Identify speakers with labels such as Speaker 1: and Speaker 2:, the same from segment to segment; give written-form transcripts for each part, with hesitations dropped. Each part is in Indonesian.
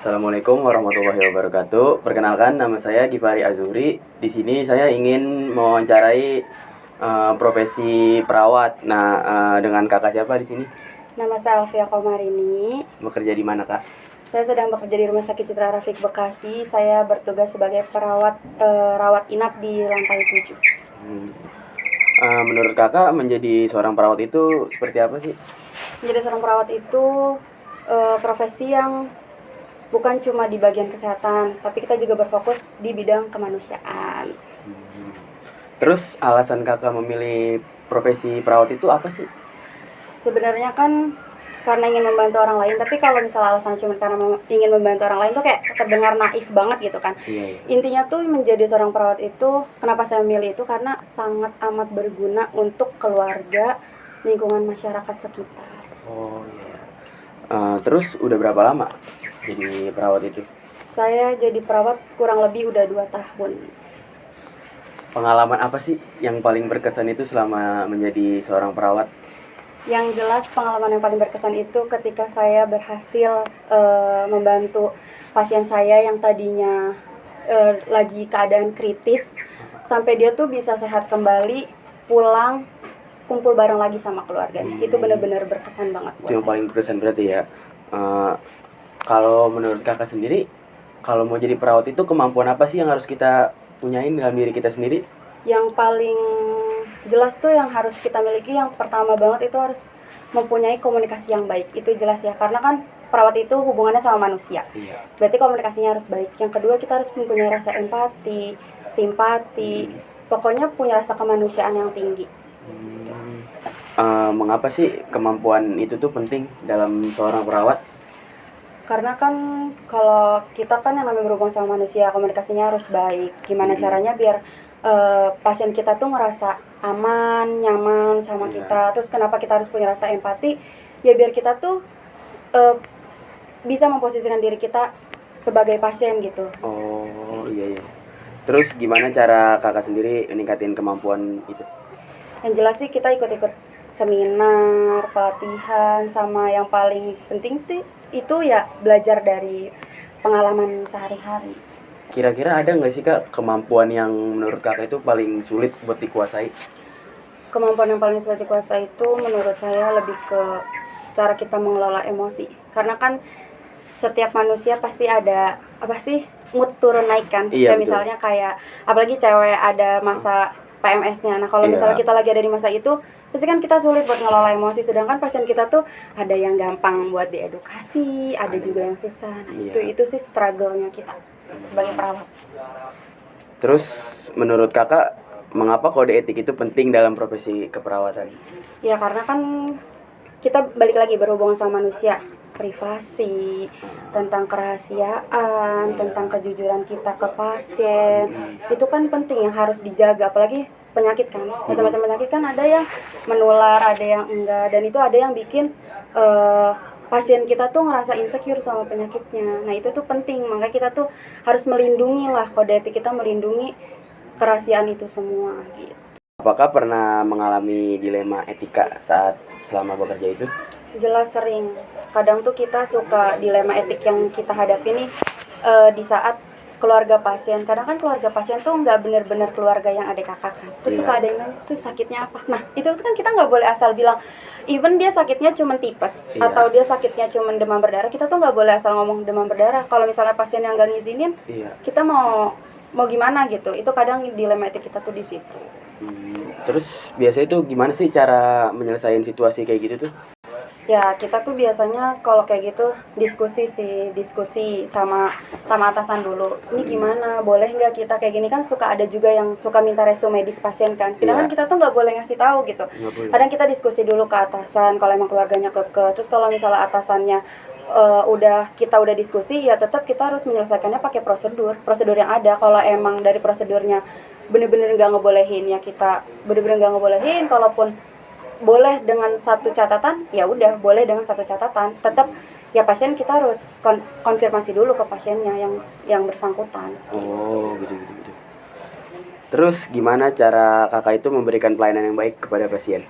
Speaker 1: Assalamualaikum warahmatullahi wabarakatuh. Perkenalkan, nama saya Gifari Azuri. Di sini saya ingin mewawancarai profesi perawat. Nah, dengan kakak siapa di sini?
Speaker 2: Nama saya Alfia Komarini.
Speaker 1: Bekerja di mana, Kak?
Speaker 2: Saya sedang bekerja di Rumah Sakit Citra Rafiq Bekasi. Saya bertugas sebagai perawat rawat inap di lantai 7.
Speaker 1: Menurut kakak, menjadi seorang perawat itu seperti apa sih?
Speaker 2: Menjadi seorang perawat itu profesi yang bukan cuma di bagian kesehatan, tapi kita juga berfokus di bidang kemanusiaan.
Speaker 1: Terus alasan kakak memilih profesi perawat itu apa sih?
Speaker 2: Sebenarnya kan karena ingin membantu orang lain, tapi kalau misalnya alasan cuma karena ingin membantu orang lain tuh kayak terdengar naif banget gitu kan.
Speaker 1: Iya.
Speaker 2: Intinya tuh menjadi seorang perawat itu, kenapa saya memilih itu, karena sangat amat berguna untuk keluarga, lingkungan masyarakat sekitar.
Speaker 1: Oh iya. Terus udah berapa lama jadi perawat itu?
Speaker 2: Saya jadi perawat kurang lebih udah 2 tahun.
Speaker 1: Pengalaman apa sih yang paling berkesan itu selama menjadi seorang perawat?
Speaker 2: Yang jelas pengalaman yang paling berkesan itu ketika saya berhasil membantu pasien saya yang tadinya lagi keadaan kritis, sampai dia tuh bisa sehat kembali, pulang, kumpul bareng lagi sama keluarganya. Itu benar-benar berkesan banget buat
Speaker 1: Itu yang
Speaker 2: saya.
Speaker 1: paling berkesan berarti ya. Kalau menurut kakak sendiri, kalau mau jadi perawat itu kemampuan apa sih yang harus kita punyain dalam diri kita sendiri?
Speaker 2: Yang paling jelas tuh yang harus kita miliki, yang pertama banget itu harus mempunyai komunikasi yang baik. Itu jelas ya, karena kan perawat itu hubungannya sama manusia.
Speaker 1: Iya.
Speaker 2: Berarti komunikasinya harus baik. Yang kedua, kita harus mempunyai rasa empati, simpati, pokoknya punya rasa kemanusiaan yang tinggi.
Speaker 1: Mengapa sih kemampuan itu tuh penting dalam seorang perawat?
Speaker 2: Karena kan kalau kita kan yang namanya berhubungan sama manusia, komunikasinya harus baik. Gimana caranya biar pasien kita tuh ngerasa aman, nyaman sama
Speaker 1: Iya.
Speaker 2: kita. Terus kenapa kita harus punya rasa empati? Ya biar kita tuh bisa memposisikan diri kita sebagai pasien gitu.
Speaker 1: Oh iya. Terus gimana cara kakak sendiri meningkatin kemampuan itu?
Speaker 2: Yang jelas sih kita ikut-ikut seminar, pelatihan, sama yang paling penting itu ya belajar dari pengalaman sehari-hari.
Speaker 1: Kira-kira ada nggak sih kak kemampuan yang menurut kakak itu paling sulit buat dikuasai?
Speaker 2: Kemampuan yang paling sulit dikuasai itu menurut saya lebih ke cara kita mengelola emosi. Karena kan setiap manusia pasti ada mood turun naik kan.
Speaker 1: Iya,
Speaker 2: Kayak
Speaker 1: betul.
Speaker 2: misalnya kayak apalagi cewek ada masa PMS-nya. Nah, kalau
Speaker 1: Iya.
Speaker 2: misalnya kita lagi ada di masa itu, pasti kan kita sulit buat ngelola emosi. Sedangkan pasien kita tuh ada yang gampang buat diedukasi, ada juga yang susah. Nah,
Speaker 1: Iya.
Speaker 2: itu sih struggle-nya kita sebagai perawat.
Speaker 1: Terus menurut kakak mengapa kode etik itu penting dalam profesi keperawatan?
Speaker 2: Ya karena kan kita balik lagi berhubungan sama manusia, privasi, tentang kerahasiaan, tentang kejujuran kita ke pasien, itu kan penting yang harus dijaga. Apalagi penyakit kan, macam-macam penyakit kan, ada yang menular, ada yang enggak, dan itu ada yang bikin pasien kita tuh ngerasa insecure sama penyakitnya. Nah itu tuh penting, makanya kita tuh harus melindungi lah, kode etik kita melindungi kerahasiaan itu semua gitu.
Speaker 1: Apakah pernah mengalami dilema etika saat selama bekerja itu?
Speaker 2: Jelas sering. Kadang tuh kita suka dilema etik yang kita hadapi nih di saat keluarga pasien. Kadang kan keluarga pasien tuh nggak benar-benar keluarga yang adik kakak kan. Terus suka ada yang nanya, sakitnya apa? Nah itu kan kita nggak boleh asal bilang. Even dia sakitnya cuma tipes atau dia sakitnya cuma demam berdarah, kita tuh nggak boleh asal ngomong demam berdarah. Kalau misalnya pasien yang nggak ngizinin, kita mau gimana gitu. Itu kadang dilema etik kita tuh di situ.
Speaker 1: Terus biasanya itu gimana sih cara menyelesaikan situasi kayak gitu tuh?
Speaker 2: Ya kita tuh biasanya kalau kayak gitu diskusi sama atasan dulu. Ini gimana? Boleh nggak kita kayak gini? Kan suka ada juga yang suka minta resume medis pasien kan. Sedangkan kita tuh nggak boleh ngasih tahu gitu. Kadang kita diskusi dulu ke atasan kalau emang keluarganya keke. Terus kalau misalnya atasannya kita udah diskusi, ya tetap kita harus menyelesaikannya pakai prosedur yang ada. Kalau emang dari prosedurnya bener-bener nggak ngebolehin, ya kita bener-bener nggak ngebolehin. Kalaupun boleh dengan satu catatan, ya udah boleh dengan satu catatan. Tetap ya pasien kita harus konfirmasi dulu ke pasiennya yang bersangkutan.
Speaker 1: Oh gitu. Terus gimana cara kakak itu memberikan pelayanan yang baik kepada pasien?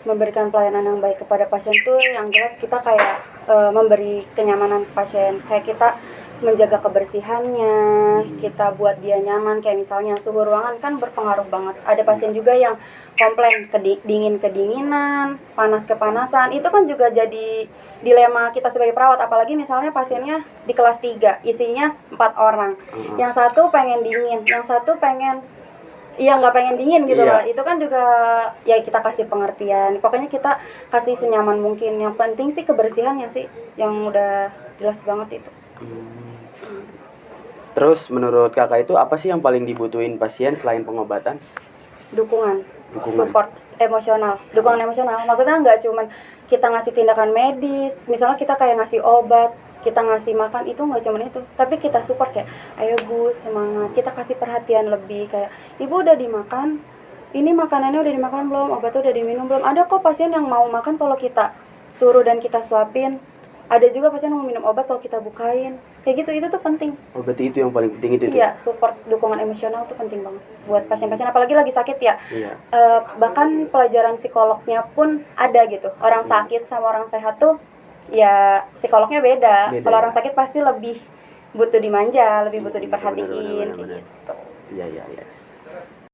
Speaker 2: memberikan pelayanan yang baik kepada pasien tuh yang jelas kita kayak memberi kenyamanan ke pasien, kayak kita menjaga kebersihannya, kita buat dia nyaman. Kayak misalnya suhu ruangan kan berpengaruh banget. Ada pasien juga yang komplain dingin kedinginan, panas kepanasan. Itu kan juga jadi dilema kita sebagai perawat. Apalagi misalnya pasiennya di kelas 3, isinya 4 orang. Yang satu pengen dingin, yang satu pengen nggak pengen dingin gitu
Speaker 1: Iya.
Speaker 2: lah. Itu kan juga ya kita kasih pengertian. Pokoknya kita kasih senyaman mungkin. Yang penting sih kebersihannya sih yang udah jelas banget itu.
Speaker 1: Terus menurut kakak itu apa sih yang paling dibutuhin pasien selain pengobatan?
Speaker 2: Dukungan.
Speaker 1: Dukungan.
Speaker 2: Support emosional, dukungan emosional. Maksudnya nggak cuman kita ngasih tindakan medis, misalnya kita kayak ngasih obat, kita ngasih makan, itu nggak cuman itu, tapi kita support kayak, ayo bu semangat, kita kasih perhatian lebih, kayak ibu udah dimakan, ini makanannya udah dimakan belum, obatnya udah diminum belum. Ada kok pasien yang mau makan kalau kita suruh dan kita suapin. Ada juga pasien yang mau minum obat kalau kita bukain. Kayak gitu, itu tuh penting.
Speaker 1: Oh, berarti itu yang paling penting itu tuh?
Speaker 2: Iya, support, dukungan emosional tuh penting banget buat pasien-pasien, apalagi lagi sakit ya.
Speaker 1: Iya.
Speaker 2: Bahkan pelajaran psikolognya pun ada gitu. Orang sakit sama orang sehat tuh ya psikolognya beda.
Speaker 1: Beda.
Speaker 2: Kalau orang sakit pasti lebih butuh dimanja, lebih butuh
Speaker 1: Benar,
Speaker 2: diperhatiin
Speaker 1: benar,
Speaker 2: kayak
Speaker 1: benar.
Speaker 2: gitu.
Speaker 1: Iya.